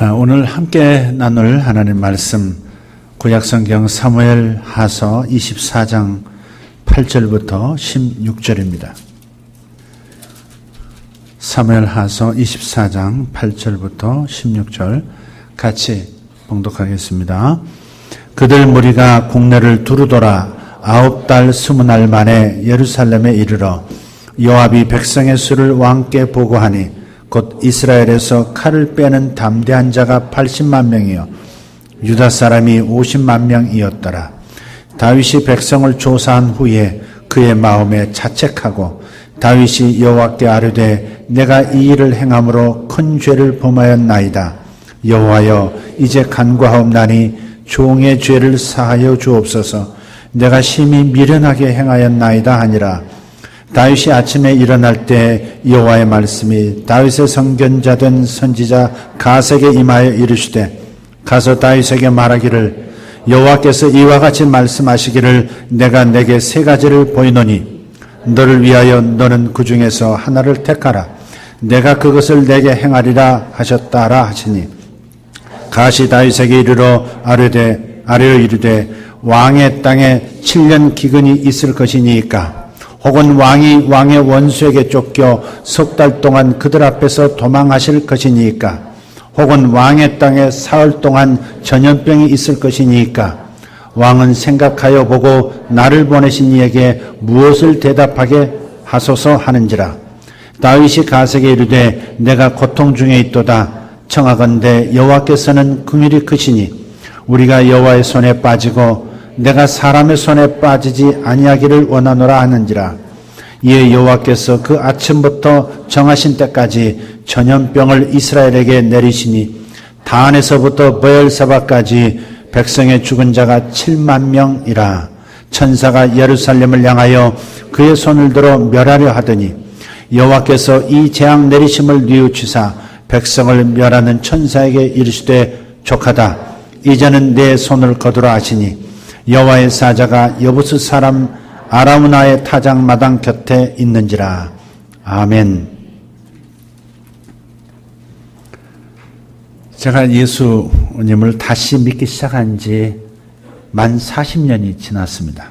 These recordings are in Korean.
오늘 함께 나눌 하나님 말씀 구약성경 사무엘하서 24장 8절부터 16절입니다. 사무엘하서 24장 8절부터 16절 같이 봉독하겠습니다. 그들 무리가 국내를 두루돌아 9달 20날 만에 예루살렘에 이르러 요압이 백성의 수를 왕께 보고하니 곧 이스라엘에서 칼을 빼는 담대한 자가 80만 명이요 유다 사람이 50만 명이었더라. 다윗이 백성을 조사한 후에 그의 마음에 자책하고 다윗이 여호와께 아뢰되 내가 이 일을 행함으로 큰 죄를 범하였나이다. 여호와여 이제 간구하옵나니 종의 죄를 사하여 주옵소서. 내가 심히 미련하게 행하였나이다 하니라. 다윗이 아침에 일어날 때 여호와의 말씀이 다윗의 선견자 된 선지자 가세에게 임하여 이르시되 가서 다윗에게 말하기를 여호와께서 이와 같이 말씀하시기를 내가 내게 세 가지를 보이노니 너를 위하여 너는 그 중에서 하나를 택하라. 내가 그것을 내게 행하리라 하셨다라 하시니 가시 다윗에게 이르러 아뢰어 이르되 왕의 땅에 7년 기근이 있을 것이니까 혹은 왕이 왕의 원수에게 쫓겨 3달 동안 그들 앞에서 도망하실 것이니까 혹은 왕의 땅에 사흘 동안 전염병이 있을 것이니까 왕은 생각하여 보고 나를 보내신 이에게 무엇을 대답하게 하소서 하는지라. 다윗이 가세에게 이르되 내가 고통 중에 있도다. 청하건대 여호와께서는 긍휼이 크시니 우리가 여호와의 손에 빠지고 내가 사람의 손에 빠지지 아니하기를 원하노라 하는지라. 이에 여호와께서 그 아침부터 정하신 때까지 전염병을 이스라엘에게 내리시니 단에서부터 브엘사바까지 백성의 죽은 자가 7만 명이라. 천사가 예루살렘을 향하여 그의 손을 들어 멸하려 하더니 여호와께서 이 재앙 내리심을 뉘우치사 백성을 멸하는 천사에게 이르시되 족하다. 이제는 내 손을 거두라 하시니 여호와의 사자가 여부스 사람 아라우나의 타작마당 곁에 있는지라. 아멘. 제가 예수님을 다시 믿기 시작한 지 만 40년이 지났습니다.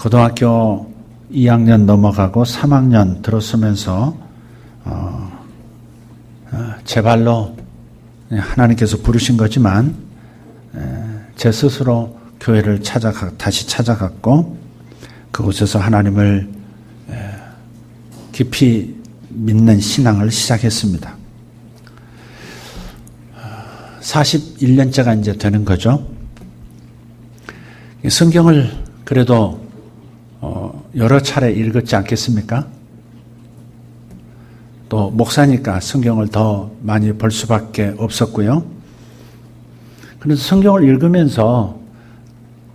고등학교 2학년 넘어가고 3학년 들어서면서 제 발로 하나님께서 부르신 거지만 제 스스로 교회를 다시 찾아갔고 그곳에서 하나님을 깊이 믿는 신앙을 시작했습니다. 41년째가 이제 되는 거죠. 성경을 그래도 여러 차례 읽었지 않겠습니까? 또 목사니까 성경을 더 많이 볼 수밖에 없었고요. 그래서 성경을 읽으면서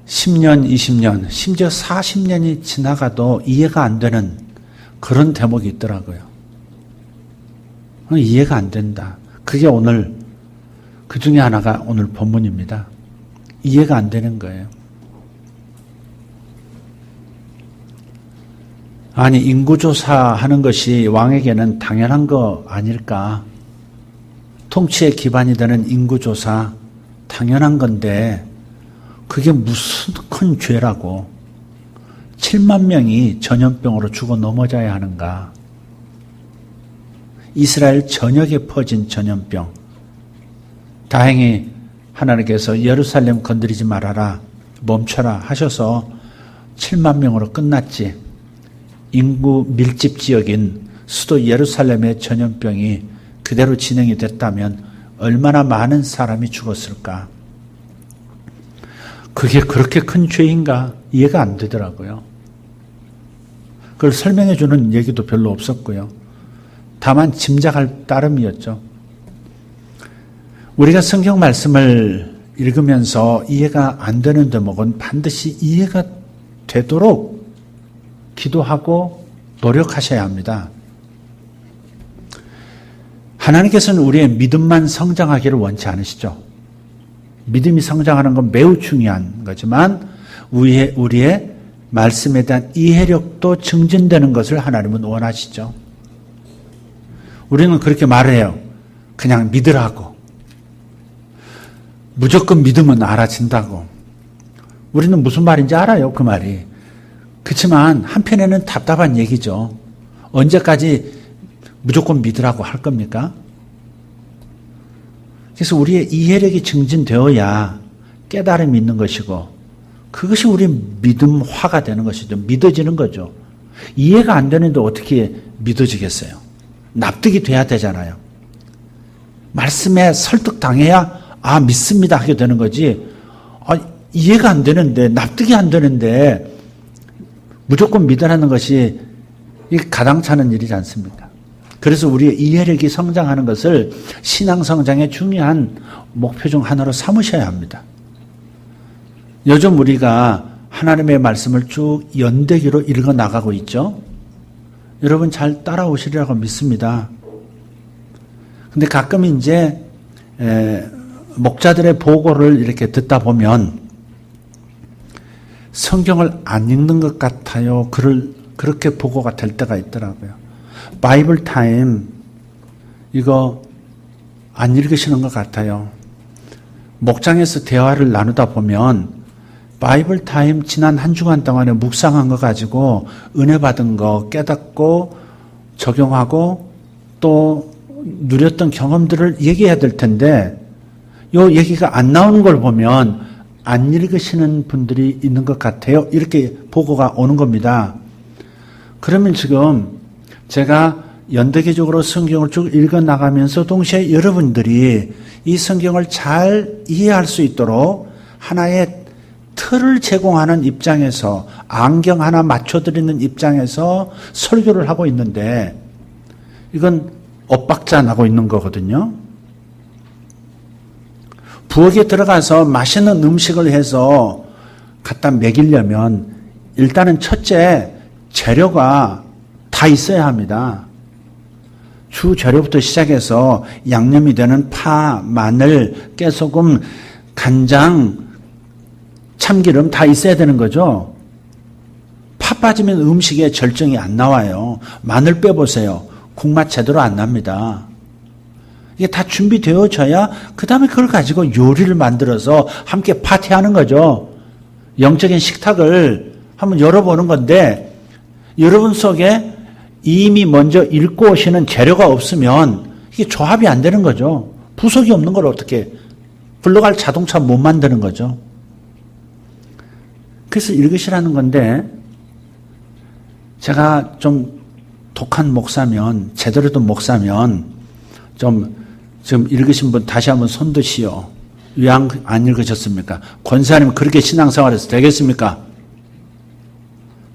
10년, 20년, 심지어 40년이 지나가도 이해가 안 되는 그런 대목이 있더라고요. 이해가 안 된다. 그게 오늘, 그 중에 하나가 오늘 본문입니다. 이해가 안 되는 거예요. 아니, 인구조사하는 것이 왕에게는 당연한 거 아닐까? 통치의 기반이 되는 인구조사, 당연한 건데 그게 무슨 큰 죄라고 7만 명이 전염병으로 죽어 넘어져야 하는가. 이스라엘 전역에 퍼진 전염병. 다행히 하나님께서 예루살렘 건드리지 말아라, 멈춰라 하셔서 7만 명으로 끝났지. 인구 밀집 지역인 수도 예루살렘의 전염병이 그대로 진행이 됐다면 얼마나 많은 사람이 죽었을까? 그게 그렇게 큰 죄인가? 이해가 안 되더라고요. 그걸 설명해 주는 얘기도 별로 없었고요. 다만 짐작할 따름이었죠. 우리가 성경 말씀을 읽으면서 이해가 안 되는 대목은 반드시 이해가 되도록 기도하고 노력하셔야 합니다. 하나님께서는 우리의 믿음만 성장하기를 원치 않으시죠. 믿음이 성장하는 건 매우 중요한 거지만 우리의 말씀에 대한 이해력도 증진되는 것을 하나님은 원하시죠. 우리는 그렇게 말해요. 그냥 믿으라고. 무조건 믿으면 알아진다고. 우리는 무슨 말인지 알아요, 그 말이. 그렇지만 한편에는 답답한 얘기죠. 언제까지 무조건 믿으라고 할 겁니까? 그래서 우리의 이해력이 증진되어야 깨달음이 있는 것이고 그것이 우리 믿음화가 되는 것이죠. 믿어지는 거죠. 이해가 안 되는데 어떻게 믿어지겠어요? 납득이 돼야 되잖아요. 말씀에 설득당해야 믿습니다 하게 되는 거지. 이해가 안 되는데 납득이 안 되는데 무조건 믿으라는 것이 가당찮은 일이지 않습니까? 그래서 우리의 이해력이 성장하는 것을 신앙 성장의 중요한 목표 중 하나로 삼으셔야 합니다. 요즘 우리가 하나님의 말씀을 쭉 연대기로 읽어 나가고 있죠. 여러분 잘 따라오시리라고 믿습니다. 근데 가끔 이제 목자들의 보고를 이렇게 듣다 보면 성경을 안 읽는 것 같아요. 그렇게 보고가 될 때가 있더라고요. 바이블 타임 이거 안 읽으시는 것 같아요. 목장에서 대화를 나누다 보면 바이블 타임 지난 한 주간 동안에 묵상한 거 가지고 은혜 받은 거 깨닫고 적용하고 또 누렸던 경험들을 얘기해야 될 텐데 요 얘기가 안 나오는 걸 보면 안 읽으시는 분들이 있는 것 같아요. 이렇게 보고가 오는 겁니다. 그러면 지금 제가 연대기적으로 성경을 쭉 읽어 나가면서 동시에 여러분들이 이 성경을 잘 이해할 수 있도록 하나의 틀을 제공하는 입장에서 안경 하나 맞춰드리는 입장에서 설교를 하고 있는데 이건 엇박자 나고 있는 거거든요. 부엌에 들어가서 맛있는 음식을 해서 갖다 먹이려면 일단은 첫째 재료가 다 있어야 합니다. 주 재료부터 시작해서 양념이 되는 파, 마늘, 깨소금, 간장, 참기름 다 있어야 되는 거죠. 파 빠지면 음식에 절정이 안 나와요. 마늘 빼보세요. 국맛 제대로 안 납니다. 이게 다 준비되어져야 그 다음에 그걸 가지고 요리를 만들어서 함께 파티하는 거죠. 영적인 식탁을 한번 열어보는 건데 여러분 속에 이미 먼저 읽고 오시는 재료가 없으면 이게 조합이 안 되는 거죠. 부속이 없는 걸 어떻게 굴러갈 자동차 못 만드는 거죠. 그래서 읽으시라는 건데 제가 좀 독한 목사면 제대로 된 목사면 좀 지금 읽으신 분 다시 한번 손 드시오. 왜 안 읽으셨습니까? 권사님 그렇게 신앙생활해서 되겠습니까?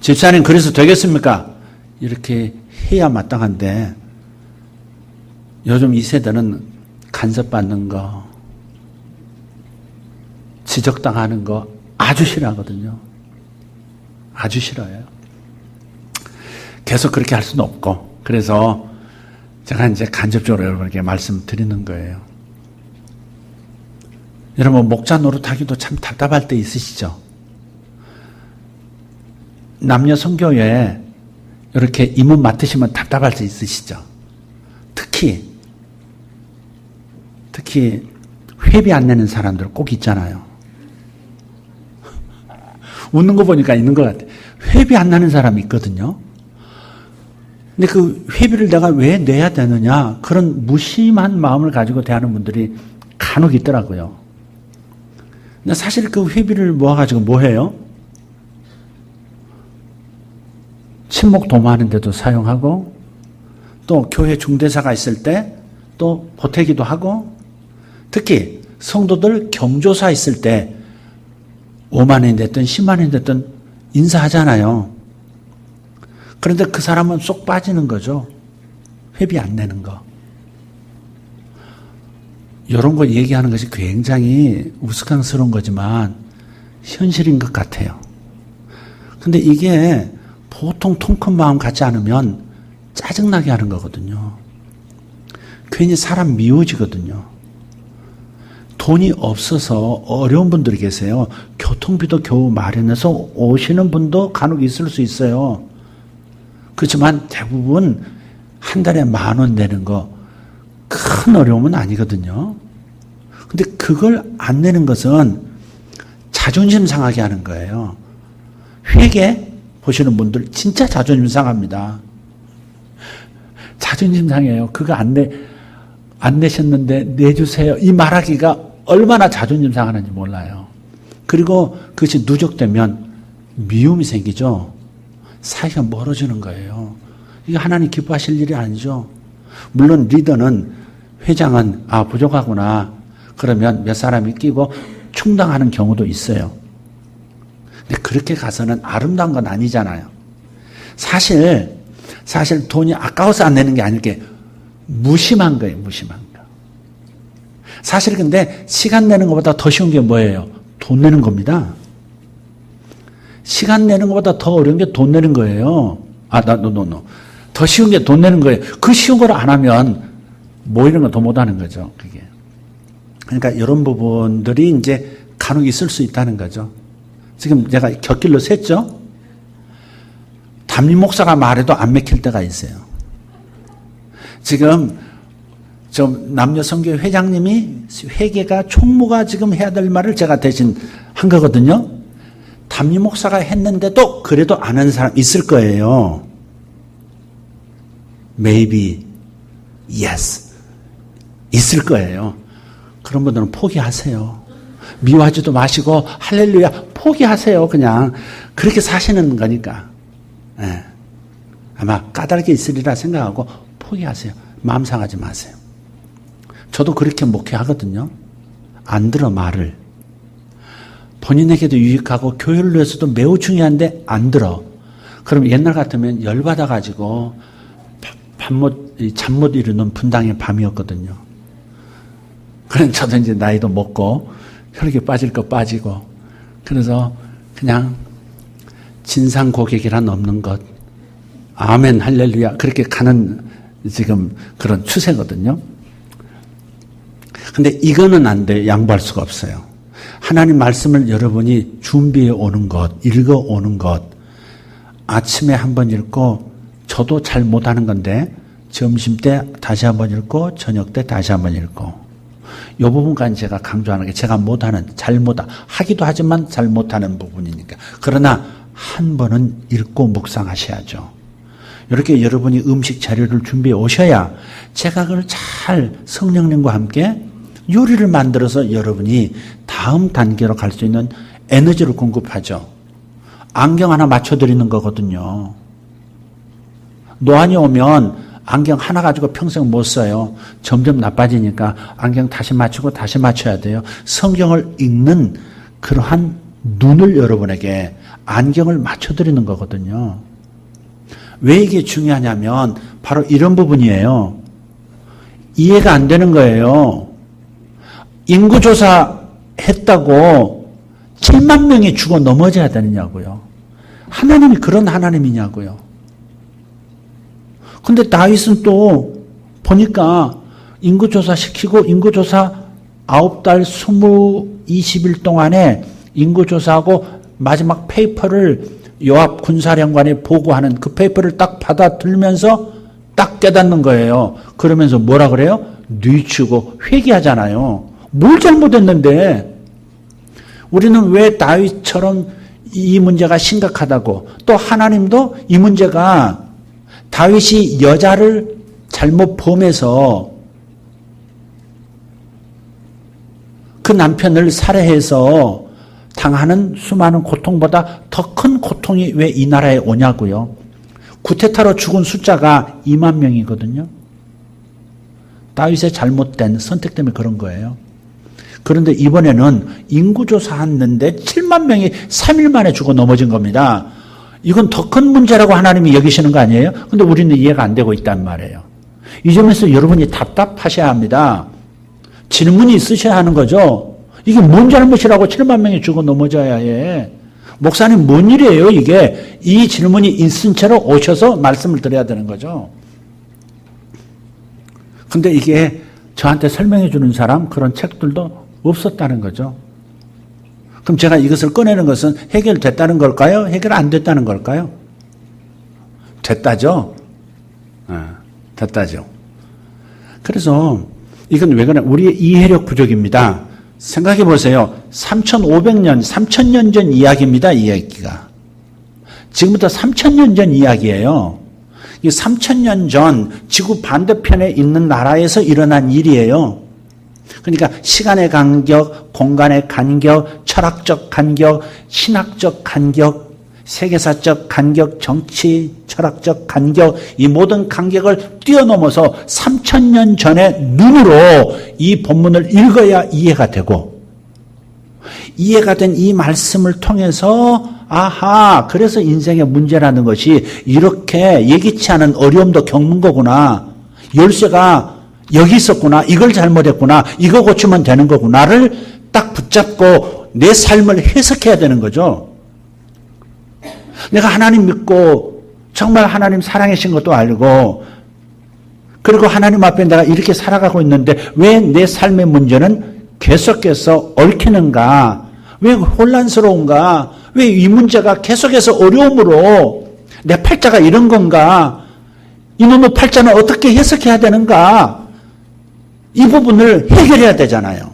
집사님 그래서 되겠습니까? 이렇게 해야 마땅한데 요즘 이 세대는 간섭받는 거 지적당하는 거 아주 싫어하거든요. 아주 싫어요. 계속 그렇게 할 수는 없고 그래서 제가 이제 간접적으로 여러분에게 말씀드리는 거예요. 여러분 목자 노릇하기도 참 답답할 때 있으시죠? 남녀 선교회에 이렇게 임원 맡으시면 답답할 때 있으시죠? 특히 회비 안 내는 사람들 꼭 있잖아요. 웃는 거 보니까 있는 것 같아요. 회비 안 내는 사람이 있거든요. 근데 그 회비를 내가 왜 내야 되느냐 그런 무심한 마음을 가지고 대하는 분들이 간혹 있더라고요. 근데 사실 그 회비를 모아가지고 뭐 해요? 친목 도모하는 데도 사용하고 또 교회 중대사가 있을 때 또 보태기도 하고 특히 성도들 경조사 있을 때 5만 원이 됐든 10만 원이 됐든 인사하잖아요. 그런데 그 사람은 쏙 빠지는 거죠. 회비 안 내는 거. 이런 거 얘기하는 것이 굉장히 우스꽝스러운 거지만 현실인 것 같아요. 근데 이게 보통 통 큰 마음 갖지 않으면 짜증나게 하는 거거든요. 괜히 사람 미워지거든요. 돈이 없어서 어려운 분들이 계세요. 교통비도 겨우 마련해서 오시는 분도 간혹 있을 수 있어요. 그렇지만 대부분 한 달에 10,000원 내는 거 큰 어려움은 아니거든요. 근데 그걸 안 내는 것은 자존심 상하게 하는 거예요. 회계 보시는 분들 진짜 자존심 상합니다. 자존심 상해요. 그거 안 내셨는데 내주세요. 이 말하기가 얼마나 자존심 상하는지 몰라요. 그리고 그것이 누적되면 미움이 생기죠. 사이가 멀어지는 거예요. 이게 하나님 기뻐하실 일이 아니죠. 물론 리더는, 회장은 부족하구나. 그러면 몇 사람이 끼고 충당하는 경우도 있어요. 근데 그렇게 가서는 아름다운 건 아니잖아요. 사실 돈이 아까워서 안 내는 게 아닐 게 무심한 거예요. 무심한 거. 사실 근데 시간 내는 것보다 더 쉬운 게 뭐예요? 돈 내는 겁니다. 시간 내는 것보다 더 어려운 게 돈 내는 거예요. 더 쉬운 게 돈 내는 거예요. 그 쉬운 걸 안 하면 뭐 이런 거 더 못하는 거죠. 그게. 그러니까 이런 부분들이 이제 간혹 있을 수 있다는 거죠. 지금 제가 곁길로 샜죠? 담임 목사가 말해도 안 맥힐 때가 있어요. 지금 남녀 선교 회장님이 회계가 총무가 지금 해야 될 말을 제가 대신 한 거거든요. 담임 목사가 했는데도 그래도 안 하는 사람 있을 거예요. Maybe, yes. 있을 거예요. 그런 분들은 포기하세요. 미워하지도 마시고 할렐루야 포기하세요. 그냥 그렇게 사시는 거니까. 네. 아마 까닭이 있으리라 생각하고 포기하세요. 마음 상하지 마세요. 저도 그렇게 목회하거든요. 안 들어 말을. 본인에게도 유익하고 교회를 위해서도 매우 중요한데 안 들어. 그럼 옛날 같으면 열받아가지고 잠 못 이루는 분당의 밤이었거든요. 그래서 저도 이제 나이도 먹고 혈기 빠질 거 빠지고 그래서 그냥 진상 고객이란 없는 것. 아멘 할렐루야 그렇게 가는 지금 그런 추세거든요. 근데 이거는 안 돼요. 양보할 수가 없어요. 하나님 말씀을 여러분이 준비해 오는 것, 읽어 오는 것, 아침에 한번 읽고 저도 잘 못하는 건데 점심 때 다시 한번 읽고 저녁 때 다시 한번 읽고 이 부분까지 제가 강조하는 게 제가 못하는, 하기도 하지만 잘 못하는 부분이니까. 그러나 한 번은 읽고 묵상하셔야죠. 이렇게 여러분이 음식 자료를 준비해 오셔야 제가 그걸 잘 성령님과 함께 요리를 만들어서 여러분이 다음 단계로 갈 수 있는 에너지를 공급하죠. 안경 하나 맞춰드리는 거거든요. 노안이 오면 안경 하나 가지고 평생 못 써요. 점점 나빠지니까 안경 다시 맞추고 다시 맞춰야 돼요. 성경을 읽는 그러한 눈을 여러분에게 안경을 맞춰드리는 거거든요. 왜 이게 중요하냐면 바로 이런 부분이에요. 이해가 안 되는 거예요. 인구조사 했다고 7만 명이 죽어 넘어져야 되느냐고요. 하나님이 그런 하나님이냐고요. 근데 다윗은 또 보니까 인구조사 시키고 인구조사 9달 20일 동안에 인구조사하고 마지막 페이퍼를 요압 군사령관에 보고하는 그 페이퍼를 딱 받아들면서 딱 깨닫는 거예요. 그러면서 뭐라 그래요? 뉘추고 회개하잖아요. 뭘 잘못했는데 우리는 왜 다윗처럼 이 문제가 심각하다고 또 하나님도 이 문제가 다윗이 여자를 잘못 범해서 그 남편을 살해해서 당하는 수많은 고통보다 더 큰 고통이 왜 이 나라에 오냐고요. 구테타로 죽은 숫자가 2만 명이거든요. 다윗의 잘못된 선택 때문에 그런 거예요. 그런데 이번에는 인구조사 했는데 7만 명이 3일 만에 죽어 넘어진 겁니다. 이건 더 큰 문제라고 하나님이 여기시는 거 아니에요? 근데 우리는 이해가 안 되고 있단 말이에요. 이 점에서 여러분이 답답하셔야 합니다. 질문이 있으셔야 하는 거죠. 이게 뭔 잘못이라고 7만 명이 죽어 넘어져야 해. 목사님 뭔 일이에요 이게? 이 질문이 있은 채로 오셔서 말씀을 드려야 되는 거죠. 근데 이게 저한테 설명해 주는 사람 그런 책들도 없었다는 거죠. 그럼 제가 이것을 꺼내는 것은 해결됐다는 걸까요? 해결 안 됐다는 걸까요? 됐다죠? 됐다죠. 그래서 이건 왜 그러냐? 우리의 이해력 부족입니다. 생각해 보세요. 3,500년, 3,000년 전 이야기입니다. 이 이야기가. 지금부터 3,000년 전 이야기예요. 이 3,000년 전 지구 반대편에 있는 나라에서 일어난 일이에요. 그러니까 시간의 간격, 공간의 간격, 철학적 간격, 신학적 간격, 세계사적 간격, 정치, 철학적 간격, 이 모든 간격을 뛰어넘어서 3,000년 전의 눈으로 이 본문을 읽어야 이해가 되고, 이해가 된 이 말씀을 통해서 아하, 그래서 인생의 문제라는 것이 이렇게 예기치 않은 어려움도 겪는 거구나. 열쇠가 여기 있었구나. 이걸 잘못했구나. 이거 고치면 되는 거구나를 딱 붙잡고 내 삶을 해석해야 되는 거죠. 내가 하나님 믿고 정말 하나님 사랑하신 것도 알고, 그리고 하나님 앞에 내가 이렇게 살아가고 있는데 왜 내 삶의 문제는 계속해서 얽히는가? 왜 혼란스러운가? 왜 이 문제가 계속해서 어려움으로 내 팔자가 이런 건가? 이놈의 팔자는 어떻게 해석해야 되는가? 이 부분을 해결해야 되잖아요.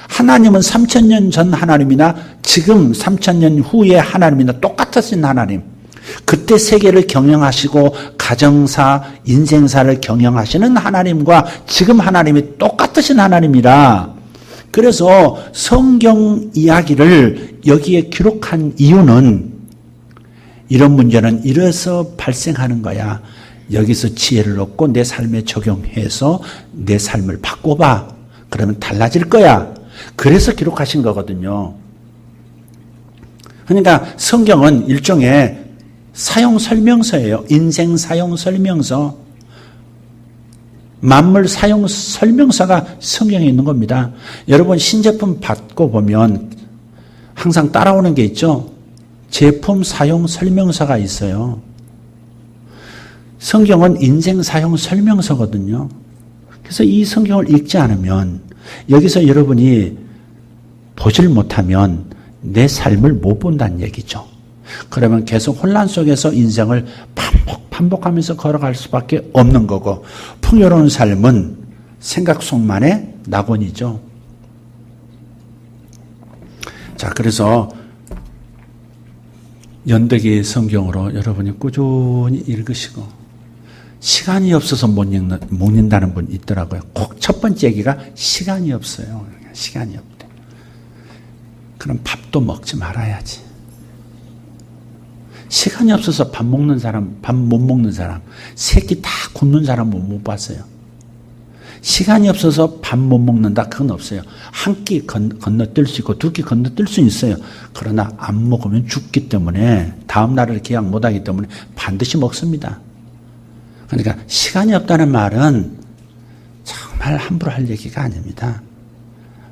하나님은 3,000년 전 하나님이나 지금 3,000년 후의 하나님이나 똑같으신 하나님. 그때 세계를 경영하시고 가정사, 인생사를 경영하시는 하나님과 지금 하나님이 똑같으신 하나님이라. 그래서 성경 이야기를 여기에 기록한 이유는 이런 문제는 이래서 발생하는 거야. 여기서 지혜를 얻고 내 삶에 적용해서 내 삶을 바꿔봐. 그러면 달라질 거야. 그래서 기록하신 거거든요. 그러니까 성경은 일종의 사용 설명서예요. 인생 사용 설명서. 만물 사용 설명서가 성경에 있는 겁니다. 여러분 신제품 받고 보면 항상 따라오는 게 있죠. 제품 사용 설명서가 있어요. 성경은 인생 사용 설명서거든요. 그래서 이 성경을 읽지 않으면, 여기서 여러분이 보질 못하면 내 삶을 못 본다는 얘기죠. 그러면 계속 혼란 속에서 인생을 반복하면서 걸어갈 수밖에 없는 거고, 풍요로운 삶은 생각 속만의 낙원이죠. 자, 그래서 연대기 성경으로 여러분이 꾸준히 읽으시고, 시간이 없어서 못 읽는다는 분 있더라고요. 꼭 첫 번째 얘기가 시간이 없어요. 시간이 없대. 그럼 밥도 먹지 말아야지. 시간이 없어서 밥 먹는 사람, 밥 못 먹는 사람, 새끼 다 굶는 사람은 못 봤어요. 시간이 없어서 밥 못 먹는다, 그건 없어요. 한 끼 건너뛸 수 있고 두 끼 건너뛸 수 있어요. 그러나 안 먹으면 죽기 때문에, 다음 날을 기약 못하기 때문에 반드시 먹습니다. 그러니까 시간이 없다는 말은 정말 함부로 할 얘기가 아닙니다.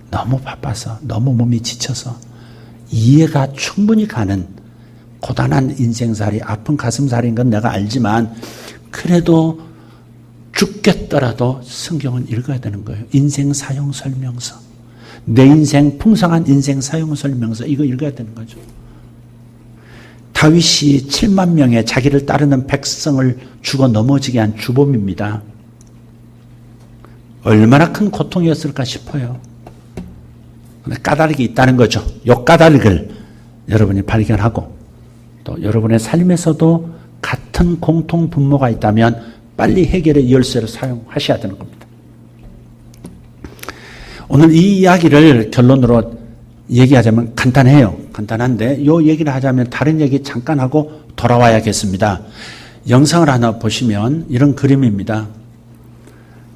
너무 바빠서, 너무 몸이 지쳐서 이해가 충분히 가는 고단한 인생살이, 아픈 가슴살인 건 내가 알지만 그래도 죽겠더라도 성경은 읽어야 되는 거예요. 인생 사용 설명서. 내 인생, 풍성한 인생 사용 설명서, 이거 읽어야 되는 거죠. 다윗이 7만 명의 자기를 따르는 백성을 죽어 넘어지게 한 주범입니다. 얼마나 큰 고통이었을까 싶어요. 까닭이 있다는 거죠. 이 까닭을 여러분이 발견하고, 또 여러분의 삶에서도 같은 공통 분모가 있다면 빨리 해결의 열쇠를 사용하셔야 되는 겁니다. 오늘 이 이야기를 결론으로 얘기하자면 간단해요. 간단한데 이 얘기를 하자면 다른 얘기 잠깐 하고 돌아와야겠습니다. 영상을 하나 보시면 이런 그림입니다.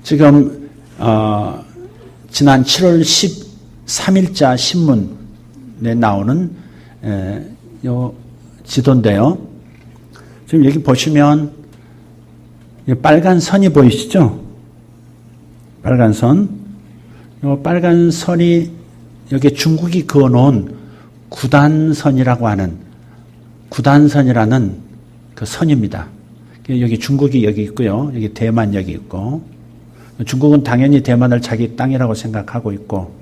지금 지난 7월 13일자 신문에 나오는 요 지도인데요. 지금 여기 보시면 빨간 선이 보이시죠? 빨간 선. 요 빨간 선이 여기 중국이 그어놓은 구단선이라고 하는, 구단선이라는 그 선입니다. 여기 중국이 여기 있고요. 여기 대만 여기 있고, 중국은 당연히 대만을 자기 땅이라고 생각하고 있고,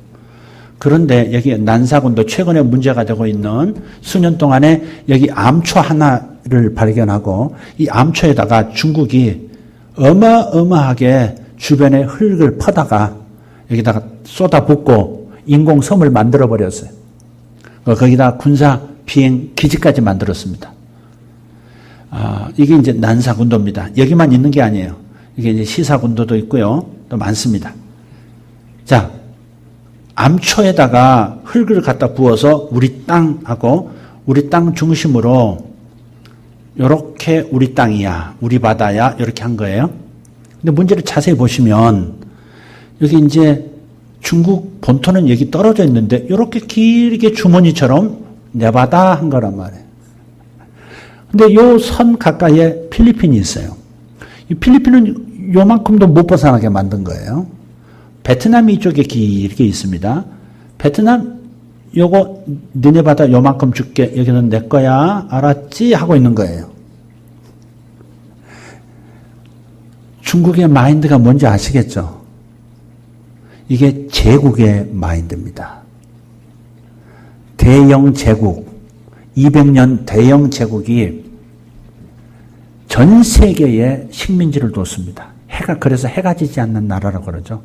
그런데 여기 난사군도 최근에 문제가 되고 있는, 수년 동안에 여기 암초 하나를 발견하고 이 암초에다가 중국이 어마어마하게 주변에 흙을 퍼다가 여기다가 쏟아붓고 인공섬을 만들어 버렸어요. 거기다 군사 비행 기지까지 만들었습니다. 이게 이제 난사군도입니다. 여기만 있는 게 아니에요. 이게 이제 시사군도도 있고요. 또 많습니다. 자, 암초에다가 흙을 갖다 부어서 우리 땅하고 우리 땅 중심으로 요렇게 우리 땅이야, 우리 바다야, 이렇게 한 거예요. 근데 문제를 자세히 보시면 여기 이제 중국 본토는 여기 떨어져 있는데 요렇게 길게 주머니처럼 내바다 한 거란 말이에요. 근데 요 선 가까이에 필리핀이 있어요. 이 필리핀은 요만큼도 못 벗어나게 만든 거예요. 베트남이 이쪽에 길게 있습니다. 베트남 요거 너네 바다 요만큼 줄게. 여기는 내 거야. 알았지? 하고 있는 거예요. 중국의 마인드가 뭔지 아시겠죠? 이게 제국의 마인드입니다. 대영 제국, 200년 대영 제국이 전 세계에 식민지를 뒀습니다. 그래서 해가 지지 않는 나라라고 그러죠.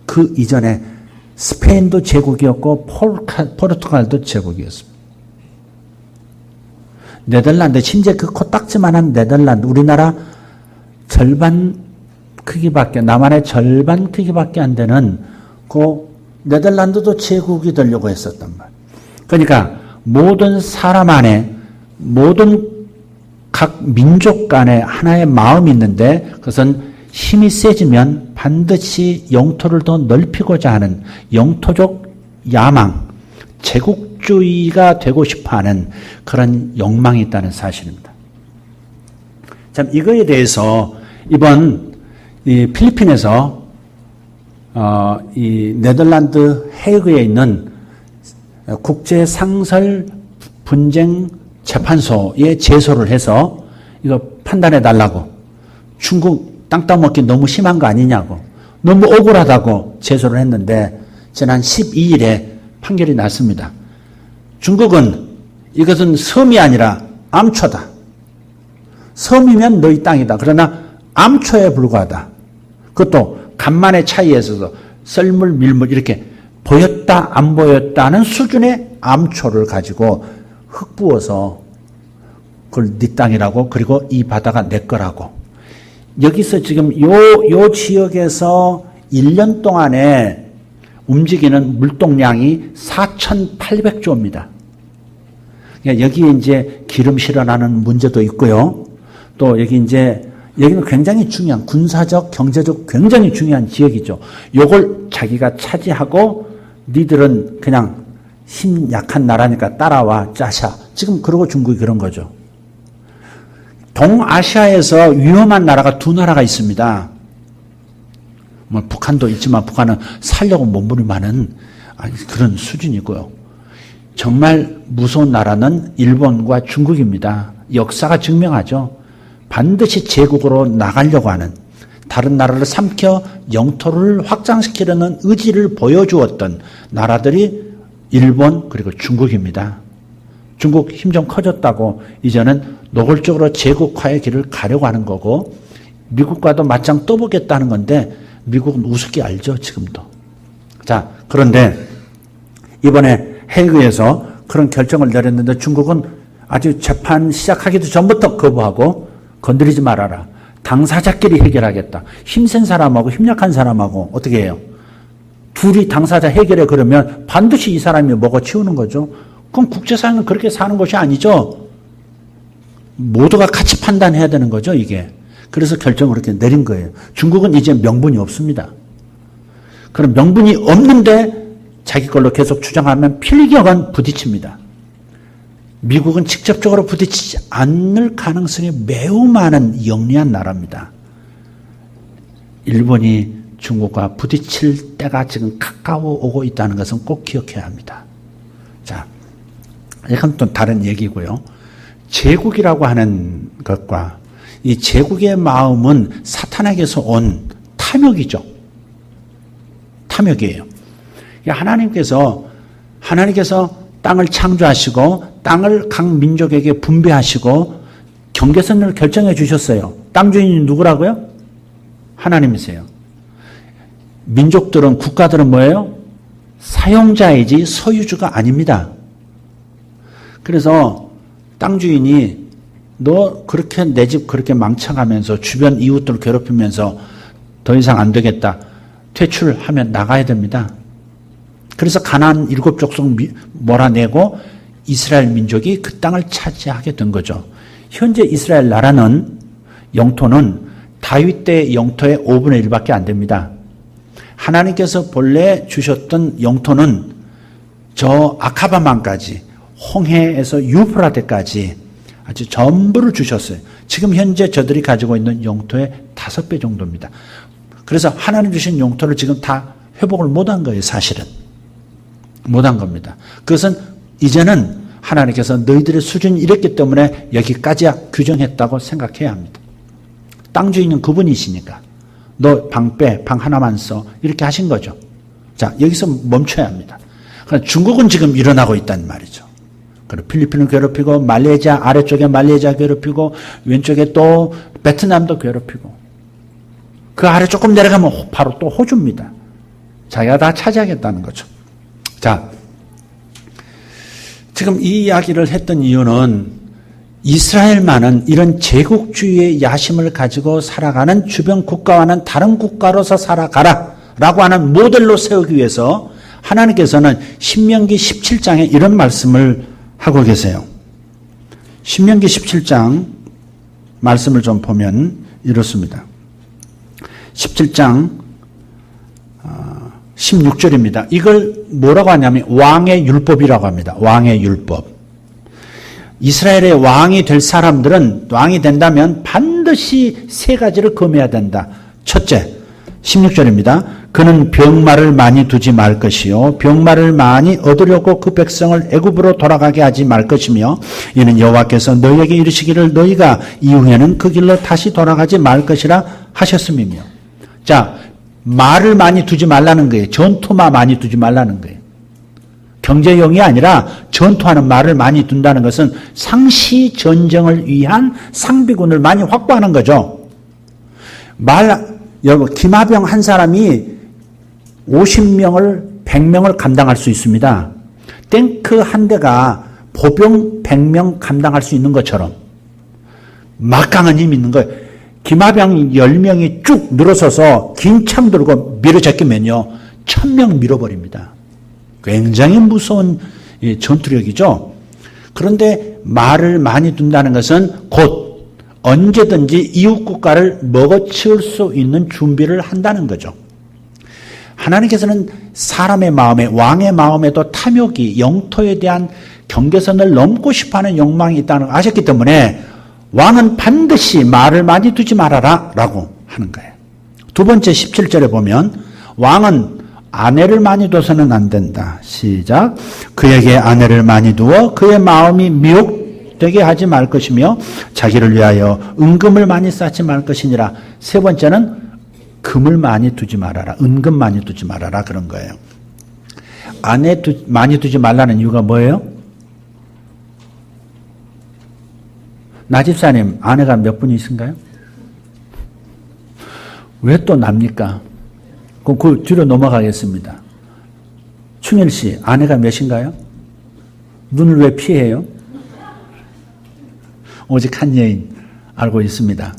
그 이전에 스페인도 제국이었고 포르투갈도 제국이었습니다. 네덜란드, 심지어 그 코딱지만한 네덜란드, 우리나라 절반 크기밖에, 남한의 절반 크기밖에 안 되는 그 네덜란드도 제국이 되려고 했었단 말이에요. 그러니까 모든 사람 안에, 모든 각 민족 간에 하나의 마음이 있는데 그것은 힘이 세지면 반드시 영토를 더 넓히고자 하는 영토적 야망, 제국주의가 되고 싶어하는 그런 욕망이 있다는 사실입니다. 참 이거에 대해서 이번 이 필리핀에서 이 네덜란드 헤이그에 있는 국제 상설 분쟁 재판소에 제소를 해서 이거 판단해 달라고, 중국 땅 따먹기 너무 심한 거 아니냐고, 너무 억울하다고 제소를 했는데 지난 12일에 판결이 났습니다. 중국은 이것은 섬이 아니라 암초다. 섬이면 너희 땅이다. 그러나 암초에 불과하다. 그것도 간만의 차이에 있어서 썰물 밀물 이렇게 보였다 안 보였다는 수준의 암초를 가지고 흙 부어서 그걸 네 땅이라고, 그리고 이 바다가 내 거라고. 여기서 지금 요 지역에서 1년 동안에 움직이는 물동량이 4,800조입니다. 여기에 이제 기름 실어나는 문제도 있고요. 또 여기는 굉장히 중요한, 군사적, 경제적 굉장히 중요한 지역이죠. 요걸 자기가 차지하고 니들은 그냥 힘 약한 나라니까 따라와, 짜샤. 지금 그러고 중국이 그런 거죠. 동아시아에서 위험한 나라가 두 나라가 있습니다. 뭐 북한도 있지만 북한은 살려고 몸부림하는 그런 수준이고요. 정말 무서운 나라는 일본과 중국입니다. 역사가 증명하죠. 반드시 제국으로 나가려고 하는, 다른 나라를 삼켜 영토를 확장시키려는 의지를 보여주었던 나라들이 일본 그리고 중국입니다. 중국 힘 좀 커졌다고 이제는 노골적으로 제국화의 길을 가려고 하는 거고, 미국과도 맞짱 떠보겠다는 건데 미국은 우습게 알죠, 지금도. 자, 그런데 이번에 헤이그에서 그런 결정을 내렸는데 중국은 아주 재판 시작하기도 전부터 거부하고 건드리지 말아라. 당사자끼리 해결하겠다. 힘센 사람하고 힘약한 사람하고 어떻게 해요? 둘이 당사자 해결해 그러면 반드시 이 사람이 먹어치우는 거죠. 그럼 국제사회는 그렇게 사는 것이 아니죠. 모두가 같이 판단해야 되는 거죠, 이게. 그래서 결정을 그렇게 내린 거예요. 중국은 이제 명분이 없습니다. 그럼 명분이 없는데 자기 걸로 계속 주장하면 필격은 부딪힙니다. 미국은 직접적으로 부딪히지 않을 가능성이 매우 많은 영리한 나라입니다. 일본이 중국과 부딪힐 때가 지금 가까워 오고 있다는 것은 꼭 기억해야 합니다. 자, 이건 또 다른 얘기고요. 제국이라고 하는 것과 이 제국의 마음은 사탄에게서 온 탐욕이죠. 탐욕이에요. 하나님께서 땅을 창조하시고 땅을 각 민족에게 분배하시고 경계선을 결정해 주셨어요. 땅 주인이 누구라고요? 하나님이세요. 민족들은, 국가들은 뭐예요? 사용자이지 소유주가 아닙니다. 그래서 땅 주인이 너 그렇게 내 집 그렇게 망쳐가면서 주변 이웃들을 괴롭히면서 더 이상 안 되겠다. 퇴출하면 나가야 됩니다. 그래서 가나안 7족속 몰아내고 이스라엘 민족이 그 땅을 차지하게 된 거죠. 현재 이스라엘 나라는 영토는 다윗 때 영토의 5분의 1밖에 안 됩니다. 하나님께서 본래 주셨던 영토는 저 아카바만까지 홍해에서 유프라데까지 아주 전부를 주셨어요. 지금 현재 저들이 가지고 있는 영토의 5배 정도입니다. 그래서 하나님 주신 영토를 지금 다 회복을 못한 거예요. 사실은. 못한 겁니다. 그것은 이제는 하나님께서 너희들의 수준이 이랬기 때문에 여기까지야 규정했다고 생각해야 합니다. 땅 주인은 그분이시니까 너 방 빼, 방 하나만 써 이렇게 하신 거죠. 자, 여기서 멈춰야 합니다. 그러니까 중국은 지금 일어나고 있다는 말이죠. 그리고 필리핀을 괴롭히고 말레이시아 아래쪽에 말레이시아 괴롭히고 왼쪽에 또 베트남도 괴롭히고 그 아래 조금 내려가면 바로 또 호주입니다. 자기가 다 차지하겠다는 거죠. 자, 지금 이 이야기를 했던 이유는 이스라엘만은 이런 제국주의의 야심을 가지고 살아가는 주변 국가와는 다른 국가로서 살아가라 라고 하는 모델로 세우기 위해서 하나님께서는 신명기 17장에 이런 말씀을 하고 계세요. 신명기 17장 말씀을 좀 보면 이렇습니다. 17장 16절입니다. 이걸 뭐라고 하냐면 왕의 율법이라고 합니다. 왕의 율법. 이스라엘의 왕이 될 사람들은 왕이 된다면 반드시 3가지를 금해야 된다. 첫째, 16절입니다. 그는 병마를 많이 두지 말 것이요 병마를 많이 얻으려고 그 백성을 애굽으로 돌아가게 하지 말 것이며 이는 여호와께서 너희에게 이르시기를 너희가 이후에는 그 길로 다시 돌아가지 말 것이라 하셨음이며. 자, 말을 많이 두지 말라는 거예요. 전투마 많이 두지 말라는 거예요. 경제용이 아니라 전투하는 말을 많이 둔다는 것은 상시 전쟁을 위한 상비군을 많이 확보하는 거죠. 여러분, 기마병 한 사람이 50명을, 100명을 감당할 수 있습니다. 탱크 한 대가 보병 100명 감당할 수 있는 것처럼 막강한 힘이 있는 거예요. 기마병 10명이 쭉 늘어서서 긴 창 들고 밀어제끼면요 1000명 밀어버립니다. 굉장히 무서운 전투력이죠. 그런데 말을 많이 둔다는 것은 곧 언제든지 이웃 국가를 먹어치울 수 있는 준비를 한다는 거죠. 하나님께서는 사람의 마음에, 왕의 마음에도 탐욕이, 영토에 대한 경계선을 넘고 싶어하는 욕망이 있다는 걸 아셨기 때문에 왕은 반드시 말을 많이 두지 말아라 라고 하는 거예요. 두 번째 17절에 보면 왕은 아내를 많이 둬서는 안 된다. 시작. 그에게 아내를 많이 두어 그의 마음이 미혹되게 하지 말 것이며 자기를 위하여 은금을 많이 쌓지 말 것이니라. 세 번째는 금을 많이 두지 말아라. 은금 많이 두지 말아라. 그런 거예요. 아내 많이 두지 말라는 이유가 뭐예요? 나집사님, 아내가 몇 분이신가요? 왜 또 납니까? 그럼 그 뒤로 넘어가겠습니다. 충일 씨, 아내가 몇인가요? 눈을 왜 피해요? 오직 한 여인 알고 있습니다.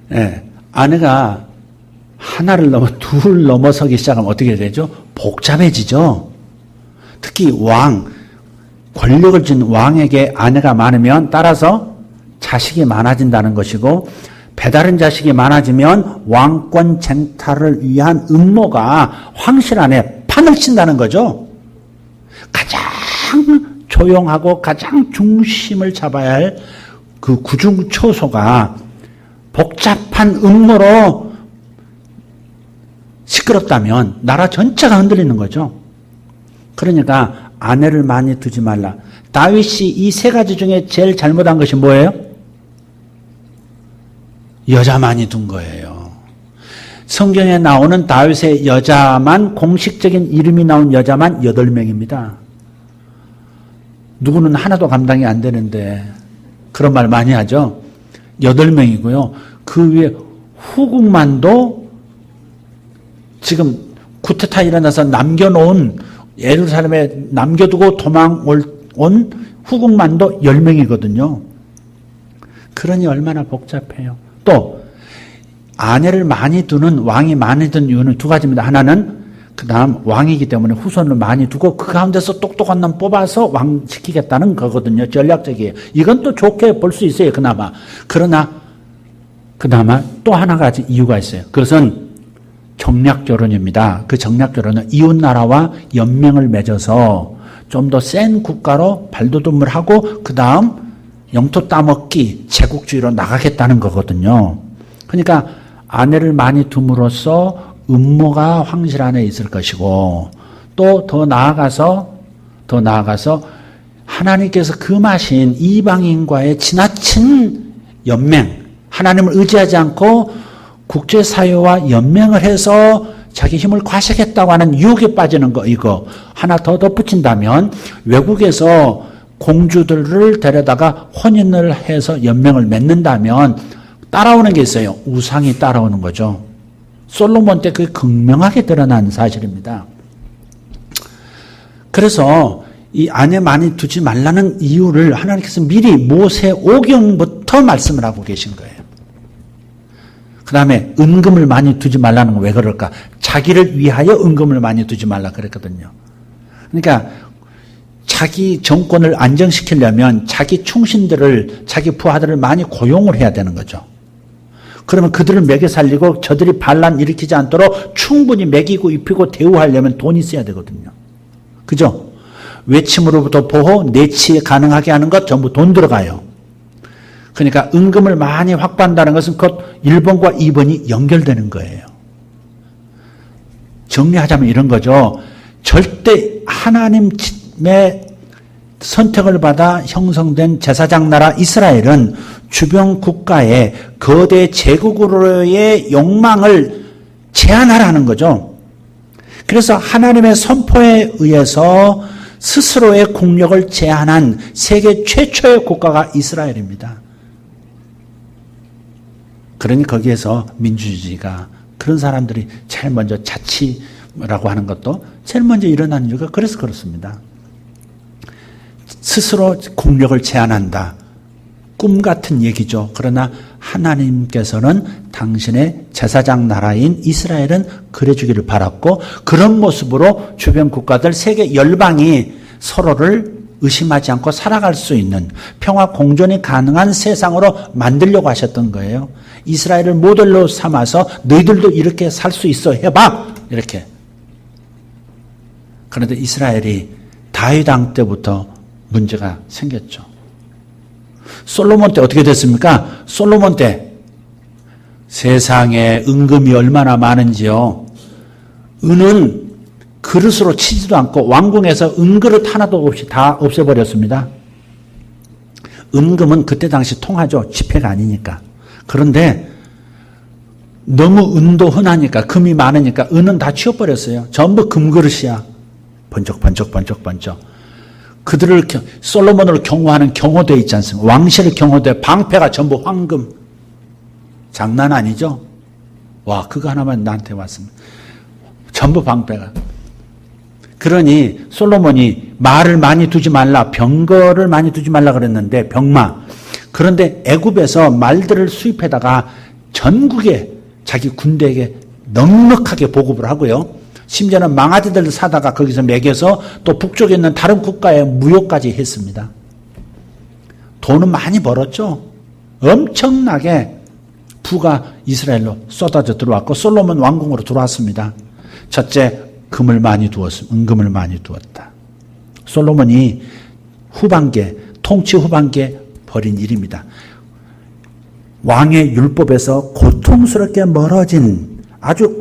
네, 아내가 하나를 넘어 둘 넘어서기 시작하면 어떻게 되죠? 복잡해지죠. 특히 권력을 쥔 왕에게 아내가 많으면 따라서 자식이 많아진다는 것이고 배다른 자식이 많아지면 왕권 쟁탈을 위한 음모가 황실 안에 판을 친다는 거죠. 가장 조용하고 가장 중심을 잡아야 할 그 구중초소가 복잡한 음모로 시끄럽다면 나라 전체가 흔들리는 거죠. 그러니까 아내를 많이 두지 말라. 다윗이 이 3가지 중에 제일 잘못한 것이 뭐예요? 여자 많이 둔 거예요. 성경에 나오는 다윗의 여자만, 공식적인 이름이 나온 여자만 8명입니다. 누구는 하나도 감당이 안 되는데 그런 말 많이 하죠. 8명이고요. 그 위에 후궁만도 지금 쿠데타 일어나서 남겨놓은 예루살렘에 남겨두고 도망 온 후궁만도 10명이거든요. 그러니 얼마나 복잡해요. 또 아내를 많이 두는 왕이 많이 둔 이유는 두 가지입니다. 하나는 그 다음 왕이기 때문에 후손을 많이 두고 그 가운데서 똑똑한 놈 뽑아서 왕 시키겠다는 거거든요. 전략적이에요. 이건 또 좋게 볼 수 있어요. 그나마. 그러나 또 하나 가지 이유가 있어요. 그것은 정략결혼입니다. 그 정략결혼은 이웃나라와 연맹을 맺어서 좀 더 센 국가로 발돋움을 하고 그 다음 영토 따먹기 제국주의로 나가겠다는 거거든요. 그러니까 아내를 많이 둠으로써 음모가 황실 안에 있을 것이고 또 더 나아가서 하나님께서 금하신 이방인과의 지나친 연맹, 하나님을 의지하지 않고 국제사회와 연맹을 해서 자기 힘을 과시하겠다고 하는 유혹에 빠지는 거, 이거 하나 더 덧붙인다면 외국에서 공주들을 데려다가 혼인을 해서 연맹을 맺는다면 따라오는 게 있어요. 우상이 따라오는 거죠. 솔로몬 때 그게 극명하게 드러난 사실입니다. 그래서 이 아내 많이 두지 말라는 이유를 하나님께서 미리 모세 오경부터 말씀을 하고 계신 거예요. 그 다음에 은금을 많이 두지 말라는 건 왜 그럴까? 자기를 위하여 은금을 많이 두지 말라 그랬거든요. 그러니까 자기 정권을 안정시키려면 자기 충신들을, 자기 부하들을 많이 고용을 해야 되는 거죠. 그러면 그들을 먹여 살리고 저들이 반란 일으키지 않도록 충분히 먹이고 입히고 대우하려면 돈이 있어야 되거든요. 그죠? 외침으로부터 보호, 내치 가능하게 하는 것 전부 돈 들어가요. 그러니까 은금을 많이 확보한다는 것은 곧 1번과 2번이 연결되는 거예요. 정리하자면 이런 거죠. 절대 하나님의 선택을 받아 형성된 제사장 나라 이스라엘은 주변 국가의 거대 제국으로의 욕망을 제한하라는 거죠. 그래서 하나님의 선포에 의해서 스스로의 국력을 제한한 세계 최초의 국가가 이스라엘입니다. 그러니 거기에서 민주주의가, 그런 사람들이 제일 먼저 자치라고 하는 것도 제일 먼저 일어나는 이유가 그래서 그렇습니다. 스스로 국력을 제한한다. 꿈 같은 얘기죠. 그러나 하나님께서는 당신의 제사장 나라인 이스라엘은 그래주기를 바랐고, 그런 모습으로 주변 국가들, 세계 열방이 서로를 의심하지 않고 살아갈 수 있는 평화 공존이 가능한 세상으로 만들려고 하셨던 거예요. 이스라엘을 모델로 삼아서 너희들도 이렇게 살 수 있어 해봐, 이렇게. 그런데 이스라엘이 다윗 왕 때부터 문제가 생겼죠. 솔로몬 때 어떻게 됐습니까? 솔로몬 때 세상에 은금이 얼마나 많은지요. 은은 그릇으로 치지도 않고 왕궁에서 은그릇 하나도 없이 다 없애버렸습니다. 은금은 그때 당시 통하죠. 지폐가 아니니까. 그런데 너무 은도 흔하니까, 금이 많으니까 은은 다 치워버렸어요. 전부 금그릇이야. 번쩍번쩍. 그들을, 솔로몬을 경호하는 경호대 있지 않습니까? 왕실 경호대, 방패가 전부 황금. 장난 아니죠? 와, 그거 하나만 나한테 왔습니다. 전부 방패가. 그러니 솔로몬이 말을 많이 두지 말라, 병거를 많이 두지 말라 그랬는데, 병마. 그런데 애굽에서 말들을 수입해다가 전국에 자기 군대에게 넉넉하게 보급을 하고요. 심지어는 망아지들을 사다가 거기서 먹여서 또 북쪽에 있는 다른 국가에 무역까지 했습니다. 돈은 많이 벌었죠. 엄청나게 부가 이스라엘로 쏟아져 들어왔고 솔로몬 왕궁으로 들어왔습니다. 첫째, 금을 많이 두었습니다. 은금을 많이 두었다. 솔로몬이 후반기에, 통치 후반기에 벌인 일입니다. 왕의 율법에서 고통스럽게 멀어진 아주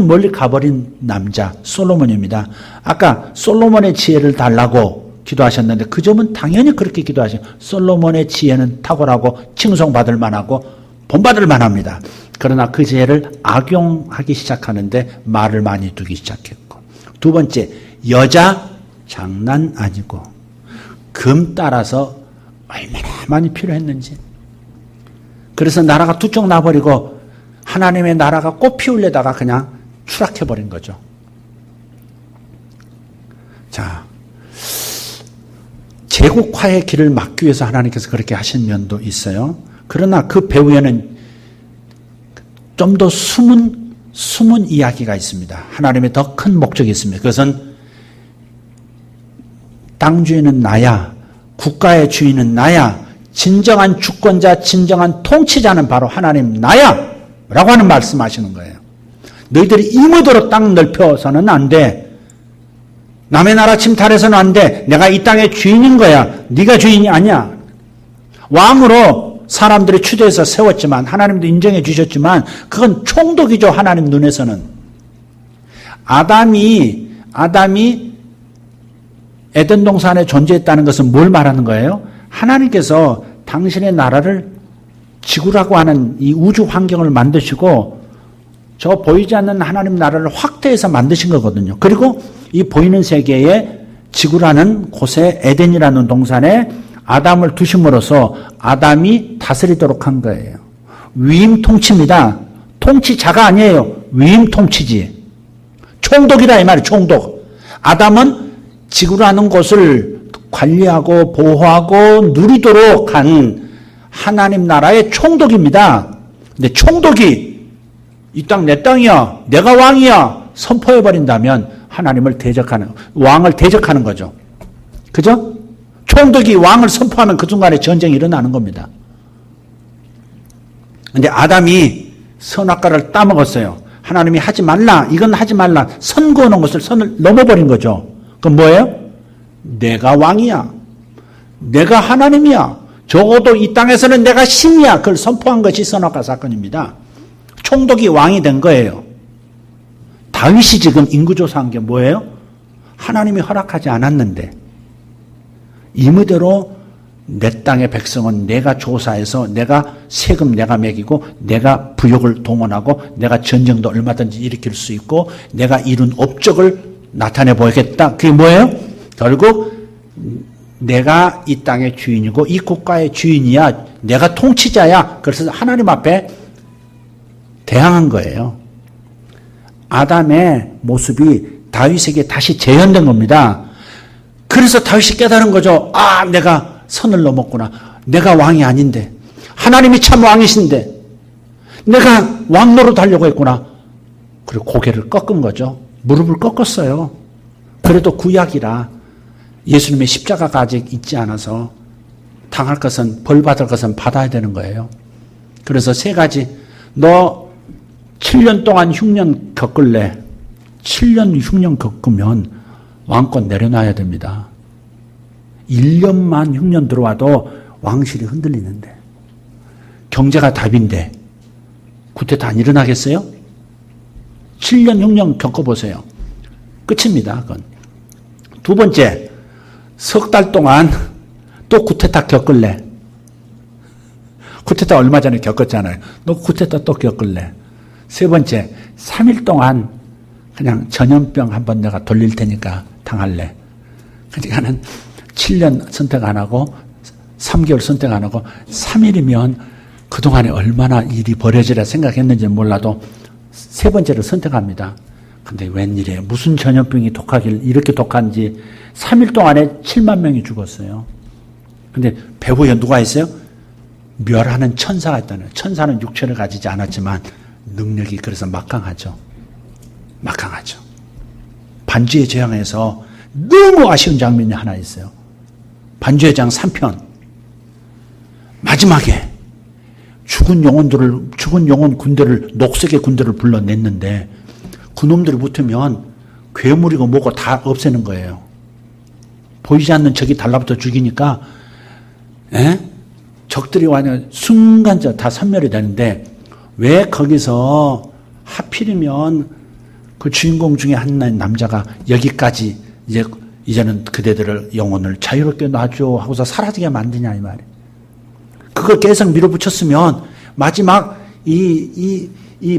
멀리 가버린 남자 솔로몬입니다. 아까 솔로몬의 지혜를 달라고 기도하셨는데 그 점은 당연히 그렇게 기도하셔요. 솔로몬의 지혜는 탁월하고 칭송받을 만하고 본받을 만합니다. 그러나 그 지혜를 악용하기 시작하는데 말을 많이 두기 시작했고, 두 번째, 여자 장난 아니고 금 따라서 얼마나 많이 필요했는지. 그래서 나라가 뚝 나버리고 하나님의 나라가 꽃 피우려다가 그냥 추락해버린 거죠. 자, 제국화의 길을 막기 위해서 하나님께서 그렇게 하신 면도 있어요. 그러나 그 배후에는 좀 더 숨은 이야기가 있습니다. 하나님의 더 큰 목적이 있습니다. 그것은 땅 주인은 나야, 국가의 주인은 나야, 진정한 주권자, 진정한 통치자는 바로 하나님 나야 라고 하는 말씀하시는 거예요. 너희들이 임의대로 땅 넓혀서는 안 돼. 남의 나라 침탈해서는 안 돼. 내가 이 땅의 주인인 거야. 네가 주인이 아니야. 왕으로 사람들이 추대해서 세웠지만 하나님도 인정해 주셨지만 그건 총독이죠. 하나님 눈에서는. 아담이 에덴 동산에 존재했다는 것은 뭘 말하는 거예요? 하나님께서 당신의 나라를 지구라고 하는 이 우주 환경을 만드시고 저 보이지 않는 하나님 나라를 확대해서 만드신 거거든요. 그리고 이 보이는 세계에 지구라는 곳에 에덴이라는 동산에 아담을 두심으로써 아담이 다스리도록 한 거예요. 위임 통치입니다. 통치자가 아니에요. 위임 통치지. 총독이다 이 말이에요. 총독. 아담은 지구라는 곳을 관리하고 보호하고 누리도록 한 하나님 나라의 총독입니다. 근데 총독이 이 땅 내 땅이야. 내가 왕이야. 선포해버린다면 하나님을 대적하는, 왕을 대적하는 거죠. 그죠? 총독이 왕을 선포하면 그 순간에 전쟁이 일어나는 겁니다. 근데 아담이 선악과를 따먹었어요. 하나님이 하지 말라. 이건 하지 말라. 선 그어놓은 것을 선을 넘어버린 거죠. 그럼 뭐예요? 내가 왕이야. 내가 하나님이야. 적어도 이 땅에서는 내가 신이야. 그걸 선포한 것이 선악과 사건입니다. 총독이 왕이 된 거예요. 다윗이 지금 인구조사한 게 뭐예요? 하나님이 허락하지 않았는데 임의대로 내 땅의 백성은 내가 조사해서 내가 세금 내가 매기고 내가 부역을 동원하고 내가 전쟁도 얼마든지 일으킬 수 있고 내가 이룬 업적을 나타내 보이겠다. 그게 뭐예요? 결국 내가 이 땅의 주인이고 이 국가의 주인이야. 내가 통치자야. 그래서 하나님 앞에 대항한 거예요. 아담의 모습이 다윗에게 다시 재현된 겁니다. 그래서 다윗이 깨달은 거죠. 아, 내가 선을 넘었구나. 내가 왕이 아닌데. 하나님이 참 왕이신데. 내가 왕 노릇하려고 했구나. 그리고 고개를 꺾은 거죠. 무릎을 꺾었어요. 그래도 구약이라 예수님의 십자가가 아직 있지 않아서 당할 것은, 벌 받을 것은 받아야 되는 거예요. 그래서 세 가지. 너 7년 동안 흉년 겪을래. 7년 흉년 겪으면 왕권 내려놔야 됩니다. 1년만 흉년 들어와도 왕실이 흔들리는데. 경제가 답인데 구태타 안 일어나겠어요? 7년 흉년 겪어보세요. 끝입니다. 그건. 두 번째, 석 달 동안 또 구태타 겪을래. 구태타 얼마 전에 겪었잖아요. 너 구태타 또 겪을래. 세 번째, 3일 동안 그냥 전염병 한번 내가 돌릴 테니까 당할래. 그러니까는 7년 선택 안 하고 3개월 선택 안 하고 3일이면 그동안에 얼마나 일이 벌어지라 생각했는지 몰라도 세 번째를 선택합니다. 근데 웬일이에요? 무슨 전염병이 독하길 이렇게 독한지 3일 동안에 7만 명이 죽었어요. 근데 배후에 누가 있어요? 멸하는 천사가 있다는. 천사는 육체를 가지지 않았지만 능력이 그래서 막강하죠. 막강하죠. 반주의 재앙에서 너무 아쉬운 장면이 하나 있어요. 반주의 장 3편. 마지막에 죽은 영혼 군대를, 녹색의 군대를 불러냈는데 그놈들이 붙으면 괴물이고 뭐고 다 없애는 거예요. 보이지 않는 적이 달라붙어 죽이니까 적들이 완전 순간 다 섬멸이 되는데 왜 거기서 하필이면 그 주인공 중에 한 남자가 여기까지 이제는 그대들을 영혼을 자유롭게 놔줘 하고서 사라지게 만드냐 이 말이에요. 그걸 계속 밀어붙였으면 마지막 이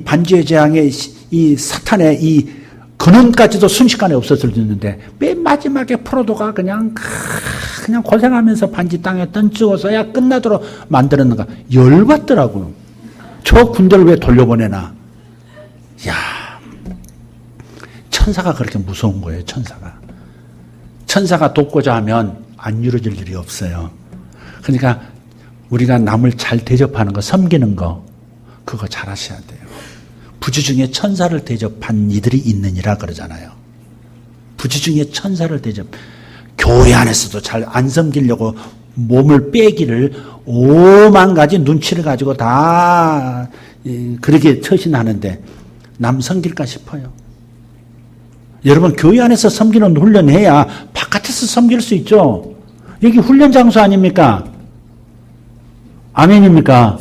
반지의 재앙의 이 사탄의 이 근원까지도 순식간에 없어질 수 있는데 맨 마지막에 프로도가 그냥 고생하면서 반지 땅에 던지고서야 끝나도록 만들었는가. 열받더라고요. 저 군대를 왜 돌려보내나? 야, 천사가 그렇게 무서운 거예요, 천사가. 천사가 돕고자 하면 안 이루어질 일이 없어요. 그러니까 우리가 남을 잘 대접하는 거, 섬기는 거, 그거 잘 하셔야 돼요. 부주 중에 천사를 대접한 이들이 있느니라 그러잖아요. 부주 중에 천사를 교회 안에서도 잘 안 섬기려고 몸을 빼기를 5만 가지 눈치를 가지고 다 그렇게 처신하는데 남 섬길까 싶어요. 여러분, 교회 안에서 섬기는 훈련해야 바깥에서 섬길 수 있죠. 여기 훈련 장소 아닙니까? 아멘입니까?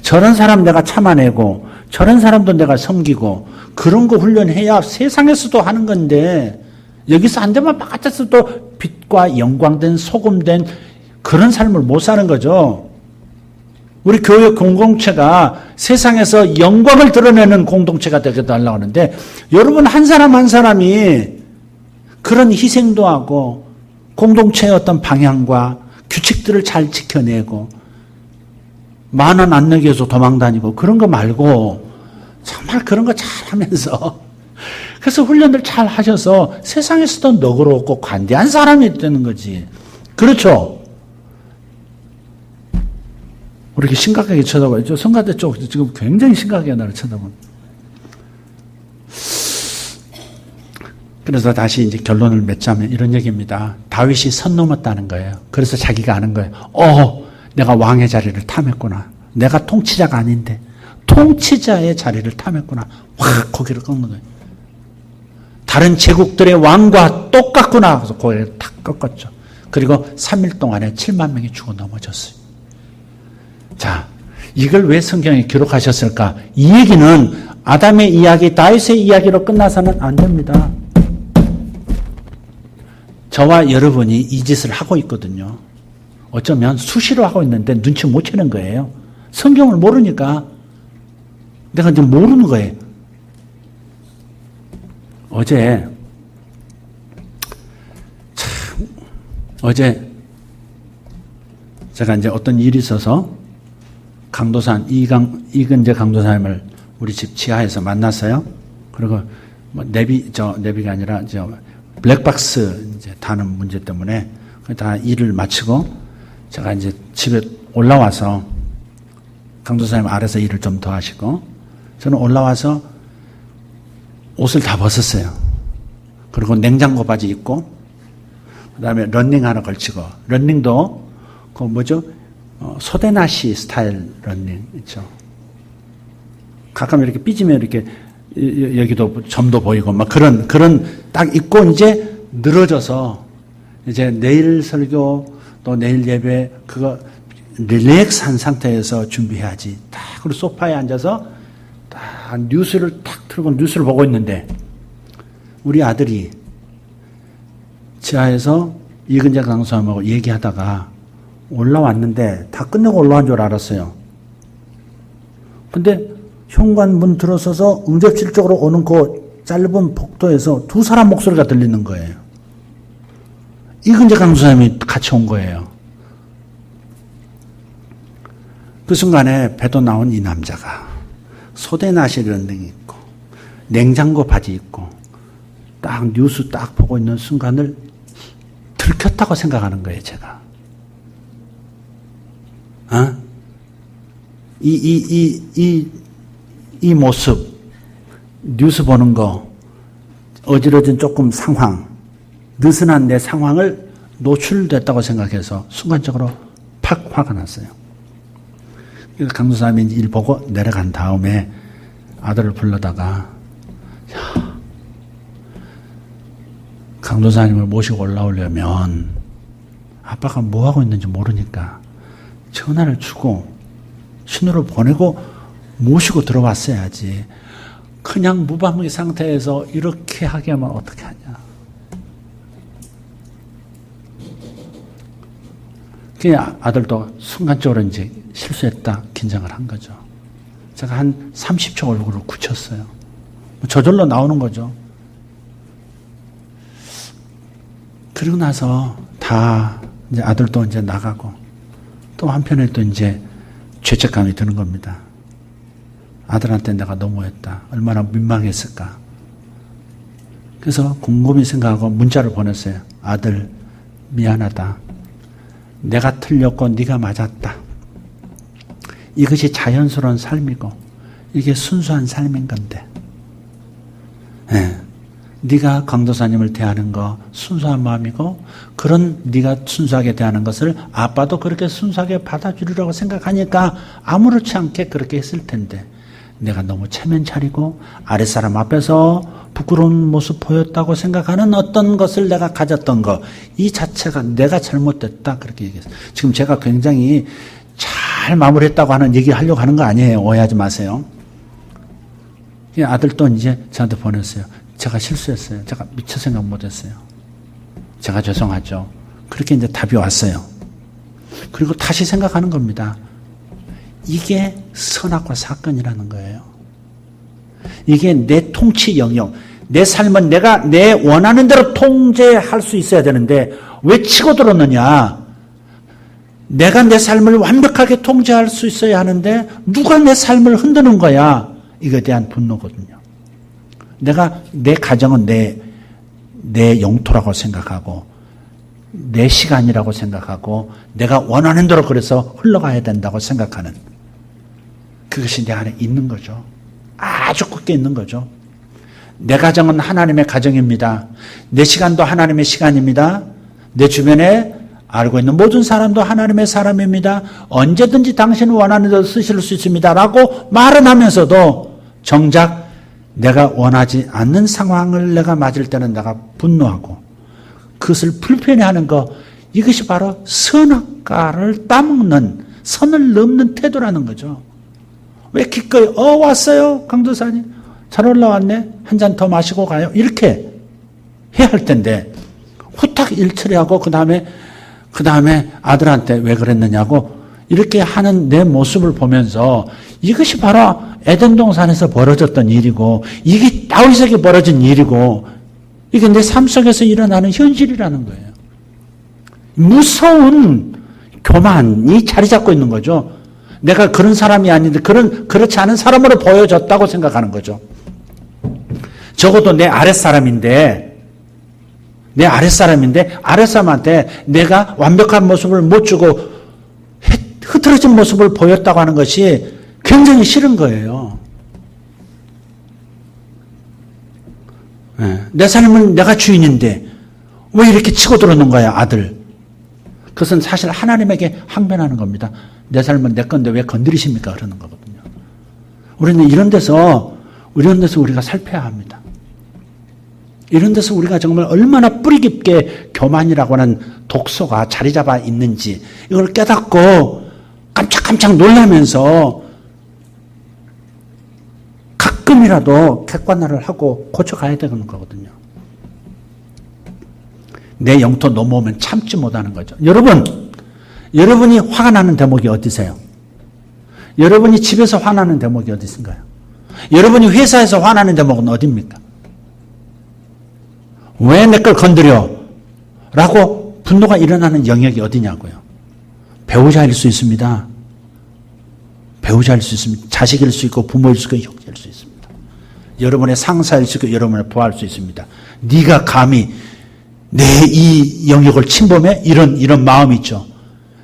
저런 사람 내가 참아내고 저런 사람도 내가 섬기고 그런 거 훈련해야 세상에서도 하는 건데 여기서 안 되면 바깥에서도 빛과 영광된 소금된 그런 삶을 못 사는 거죠. 우리 교회 공동체가 세상에서 영광을 드러내는 공동체가 되게 달라고 하는데 여러분 한 사람 한 사람이 그런 희생도 하고 공동체의 어떤 방향과 규칙들을 잘 지켜내고 만원 안 내기 위해서 도망다니고 그런 거 말고 정말 그런 거 잘 하면서 그래서 훈련들 잘 하셔서 세상에서도 너그럽고 관대한 사람이 되는 거지. 그렇죠? 우리 이렇게 심각하게 쳐다봐요. 성가대 쪽 지금 굉장히 심각하게 나를 쳐다보는. 그래서 다시 이제 결론을 맺자면 이런 얘기입니다. 다윗이 선 넘었다는 거예요. 그래서 자기가 아는 거예요. 내가 왕의 자리를 탐했구나. 내가 통치자가 아닌데 통치자의 자리를 탐했구나. 확 고개를 꺾는 거예요. 다른 제국들의 왕과 똑같구나. 그래서 고개를 탁 꺾었죠. 그리고 3일 동안에 7만 명이 죽어 넘어졌어요. 자, 이걸 왜 성경에 기록하셨을까? 이 얘기는 아담의 이야기, 다윗의 이야기로 끝나서는 안 됩니다. 저와 여러분이 이 짓을 하고 있거든요. 어쩌면 수시로 하고 있는데 눈치 못 채는 거예요. 성경을 모르니까 내가 이제 모르는 거예요. 어제 제가 이제 어떤 일이 있어서 강도산 이근재 강도사님을 우리 집 지하에서 만났어요. 그리고 내비가 아니라 블랙박스 이제 다는 문제 때문에 다 일을 마치고 제가 이제 집에 올라와서 강도사님 아래서 일을 좀 더 하시고 저는 올라와서 옷을 다 벗었어요. 그리고 냉장고 바지 입고 그다음에 런닝 하나 걸치고 런닝도 소대나시 스타일 런닝 있죠. 가끔 이렇게 삐지면 이렇게 여기도 점도 보이고 막 그런 딱 입고 이제 늘어져서 이제 내일 설교 또 내일 예배 그거 릴렉스한 상태에서 준비해야지. 딱 그리고 소파에 앉아서 딱 뉴스를 딱 틀고 뉴스를 보고 있는데 우리 아들이 지하에서 이근재 강사님하고 얘기하다가 올라왔는데 다 끝내고 올라온 줄 알았어요. 근데 현관문 들어서서 응접실 쪽으로 오는 그 짧은 복도에서 두 사람 목소리가 들리는 거예요. 이근재 강사님이 같이 온 거예요. 그 순간에 배도 나온 이 남자가 소대나시 런닝 입고 냉장고 바지 입고 딱 뉴스 딱 보고 있는 순간을 들켰다고 생각하는 거예요, 제가. 이 모습, 뉴스 보는 거, 어지러진 조금 상황, 느슨한 내 상황을 노출됐다고 생각해서 순간적으로 팍 화가 났어요. 그래서 강도사님이 일 보고 내려간 다음에 아들을 불러다가 강도사님을 모시고 올라오려면 아빠가 뭐 하고 있는지 모르니까 전화를 주고 신호를 보내고 모시고 들어왔어야지. 그냥 무방비 상태에서 이렇게 하게 하면 어떻게 하냐. 그냥 아들도 순간적으로 이제 실수했다 긴장을 한 거죠. 제가 한 30초 얼굴을 굳혔어요. 저절로 나오는 거죠. 그리고 나서 다 이제 아들도 이제 나가고 또 한편에 또 이제 죄책감이 드는 겁니다. 아들한테 내가 너무했다. 얼마나 민망했을까. 그래서 곰곰이 생각하고 문자를 보냈어요. 아들, 미안하다. 내가 틀렸고 네가 맞았다. 이것이 자연스러운 삶이고 이게 순수한 삶인 건데. 네. 네가 강도사님을 대하는 거 순수한 마음이고 그런 네가 순수하게 대하는 것을 아빠도 그렇게 순수하게 받아주리라고 생각하니까 아무렇지 않게 그렇게 했을 텐데 내가 너무 체면 차리고 아랫사람 앞에서 부끄러운 모습 보였다고 생각하는 어떤 것을 내가 가졌던 거 이 자체가 내가 잘못됐다 그렇게 얘기했어요. 지금 제가 굉장히 잘 마무리했다고 하는 얘기 하려고 하는 거 아니에요. 오해하지 마세요. 아들 또 이제 저한테 보냈어요. 제가 실수했어요. 제가 미처 생각 못했어요. 제가 죄송하죠. 그렇게 이제 답이 왔어요. 그리고 다시 생각하는 겁니다. 이게 선악과 사건이라는 거예요. 이게 내 통치 영역, 내 삶은 내가 내 원하는 대로 통제할 수 있어야 되는데 왜 치고 들었느냐? 내가 내 삶을 완벽하게 통제할 수 있어야 하는데 누가 내 삶을 흔드는 거야? 이거에 대한 분노거든요. 내가 내 가정은 내 영토라고 생각하고 내 시간이라고 생각하고 내가 원하는 대로 그래서 흘러가야 된다고 생각하는 그것이 내 안에 있는 거죠. 아주 굳게 있는 거죠. 내 가정은 하나님의 가정입니다. 내 시간도 하나님의 시간입니다. 내 주변에 알고 있는 모든 사람도 하나님의 사람입니다. 언제든지 당신은 원하는 대로 쓰실 수 있습니다. 라고 말은 하면서도 정작 내가 원하지 않는 상황을 내가 맞을 때는 내가 분노하고 그것을 불편해하는 거 이것이 바로 선악과를 따먹는 선을 넘는 태도라는 거죠. 왜 기꺼이 왔어요 강도사님 잘 올라왔네 한 잔 더 마시고 가요 이렇게 해야 할 텐데 후딱 일처리하고 그 다음에 아들한테 왜 그랬느냐고 이렇게 하는 내 모습을 보면서 이것이 바로 에덴 동산에서 벌어졌던 일이고 이게 다윗에게 벌어진 일이고 이게 내 삶 속에서 일어나는 현실이라는 거예요. 무서운 교만이 자리 잡고 있는 거죠. 내가 그런 사람이 아닌데 그렇지 않은 사람으로 보여졌다고 생각하는 거죠. 적어도 내 아랫사람인데 아랫사람한테 내가 완벽한 모습을 못 주고 흐트러진 모습을 보였다고 하는 것이 굉장히 싫은 거예요. 내 삶은 내가 주인인데 왜 이렇게 치고 들어오는 거야 아들. 그것은 사실 하나님에게 항변하는 겁니다. 내 삶은 내 건데 왜 건드리십니까 그러는 거거든요. 우리는 이런 데서 우리가 살펴야 합니다. 이런 데서 우리가 정말 얼마나 뿌리 깊게 교만이라고 하는 독소가 자리 잡아 있는지 이걸 깨닫고 깜짝깜짝 놀라면서 가끔이라도 객관화를 하고 고쳐가야 되는 거거든요. 내 영토 넘어오면 참지 못하는 거죠. 여러분이 화가 나는 대목이 어디세요? 여러분이 집에서 화나는 대목이 어디 있을까요? 여러분이 회사에서 화나는 대목은 어디입니까? 왜 내 걸 건드려? 라고 분노가 일어나는 영역이 어디냐고요. 배우자일 수 있습니다. 배우자일 수 있습니다. 자식일 수 있고 부모일 수 있고 형제일 수 있습니다. 여러분의 상사일 수 있고 여러분의 부하일 수 있습니다. 네가 감히 내 이 영역을 침범해? 이런 마음이 있죠.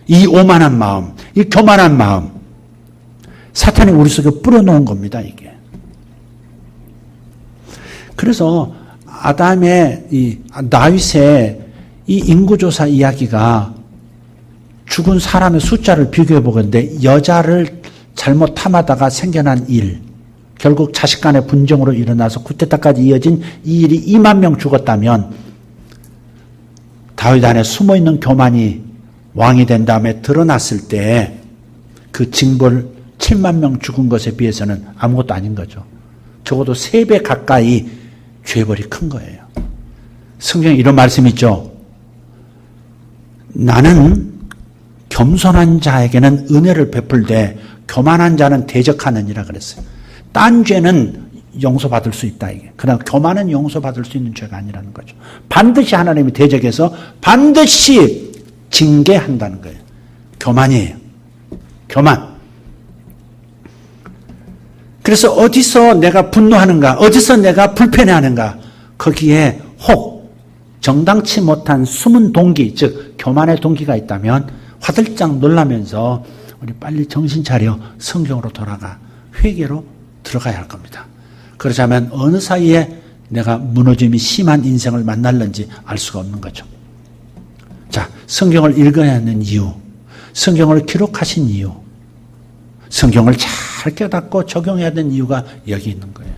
이 오만한 마음, 이 교만한 마음. 사탄이 우리 속에 뿌려놓은 겁니다, 이게. 그래서 다윗의 이 인구조사 이야기가 죽은 사람의 숫자를 비교해 보건데 여자를 잘못 탐하다가 생겨난 일, 결국 자식 간의 분쟁으로 일어나서 쿠데타까지 이어진 이 일이 2만 명 죽었다면 다윗 안에 숨어있는 교만이 왕이 된 다음에 드러났을 때 그 징벌 7만 명 죽은 것에 비해서는 아무것도 아닌 거죠. 적어도 3배 가까이 죄벌이 큰 거예요. 성경에 이런 말씀이 있죠. 나는 겸손한 자에게는 은혜를 베풀되 교만한 자는 대적하느니라 그랬어요. 딴 죄는 용서받을 수 있다 이게. 그러나 교만은 용서받을 수 있는 죄가 아니라는 거죠. 반드시 하나님이 대적해서 반드시 징계한다는 거예요. 교만이에요. 교만. 그래서 어디서 내가 분노하는가, 어디서 내가 불편해하는가, 거기에 혹 정당치 못한 숨은 동기, 즉 교만의 동기가 있다면 화들짝 놀라면서 우리 빨리 정신 차려 성경으로 돌아가 회개로 들어가야 할 겁니다. 그러자면 어느 사이에 내가 무너짐이 심한 인생을 만날는지 알 수가 없는 거죠. 자, 성경을 읽어야 하는 이유, 성경을 기록하신 이유, 성경을 잘 깨닫고 적용해야 되는 이유가 여기 있는 거예요.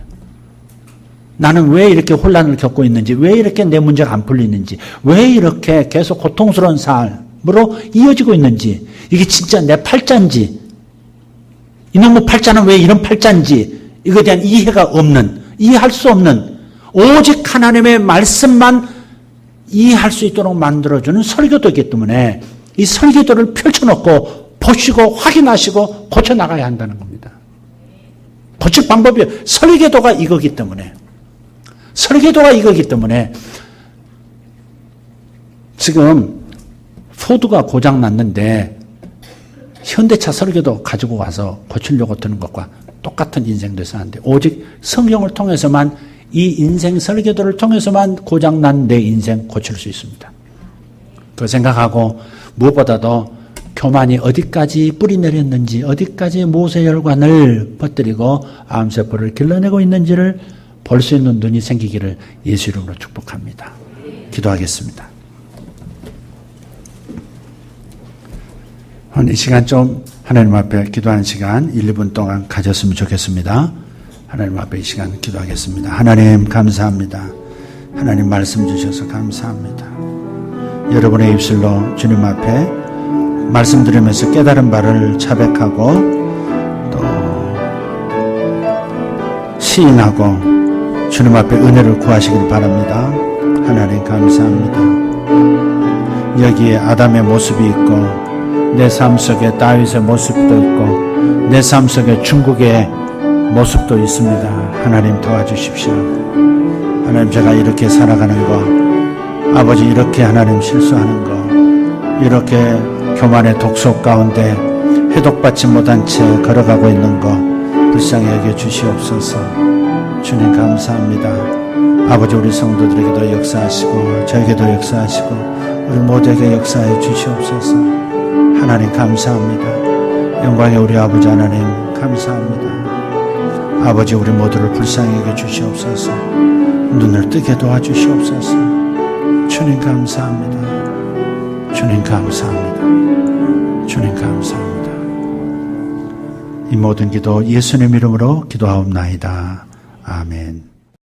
나는 왜 이렇게 혼란을 겪고 있는지, 왜 이렇게 내 문제가 안 풀리는지, 왜 이렇게 계속 고통스러운 삶으로 이어지고 있는지, 이게 진짜 내 팔자인지, 이놈의 팔자는 왜 이런 팔자인지, 이거에 대한 이해가 없는, 이해할 수 없는, 오직 하나님의 말씀만 이해할 수 있도록 만들어주는 설교도이기 때문에 이 설교도를 펼쳐놓고 보시고 확인하시고 고쳐나가야 한다는 겁니다. 고칠 방법이 설교도가 이거기 때문에, 설교도가 이거기 때문에 지금 포드가 고장났는데 현대차 설교도 가지고 와서 고치려고 드는 것과 똑같은 인생 돼서 안 돼. 오직 성경을 통해서만, 이 인생 설교도를 통해서만 고장난 내 인생 고칠 수 있습니다. 그 생각하고 무엇보다도 교만이 어디까지 뿌리 내렸는지, 어디까지 모세혈관을 퍼뜨리고 암세포를 길러내고 있는지를 볼 수 있는 눈이 생기기를 예수 이름으로 축복합니다. 기도하겠습니다. 이 시간 좀 하나님 앞에 기도하는 시간 1, 2분 동안 가졌으면 좋겠습니다. 하나님 앞에 이 시간 기도하겠습니다. 하나님 감사합니다. 하나님 말씀 주셔서 감사합니다. 여러분의 입술로 주님 앞에 말씀 드리면서 깨달은 바를 자백하고 또 시인하고 주님 앞에 은혜를 구하시길 바랍니다. 하나님 감사합니다. 여기에 아담의 모습이 있고 내 삶 속에 다윗의 모습도 있고 내 삶 속에 중국의 모습도 있습니다. 하나님 도와주십시오. 하나님, 제가 이렇게 살아가는 거, 아버지 이렇게 하나님 실수하는 거, 이렇게 교만의 독소 가운데 해독받지 못한 채 걸어가고 있는 거 불쌍히 여겨 주시옵소서. 주님 감사합니다. 아버지, 우리 성도들에게도 역사하시고 저에게도 역사하시고 우리 모두에게 역사해 주시옵소서. 하나님 감사합니다. 영광의 우리 아버지 하나님 감사합니다. 아버지, 우리 모두를 불쌍히 여겨 주시옵소서. 눈을 뜨게 도와주시옵소서. 주님 감사합니다. 주님 감사합니다. 주님 감사합니다. 이 모든 기도 예수님 이름으로 기도하옵나이다. 아멘.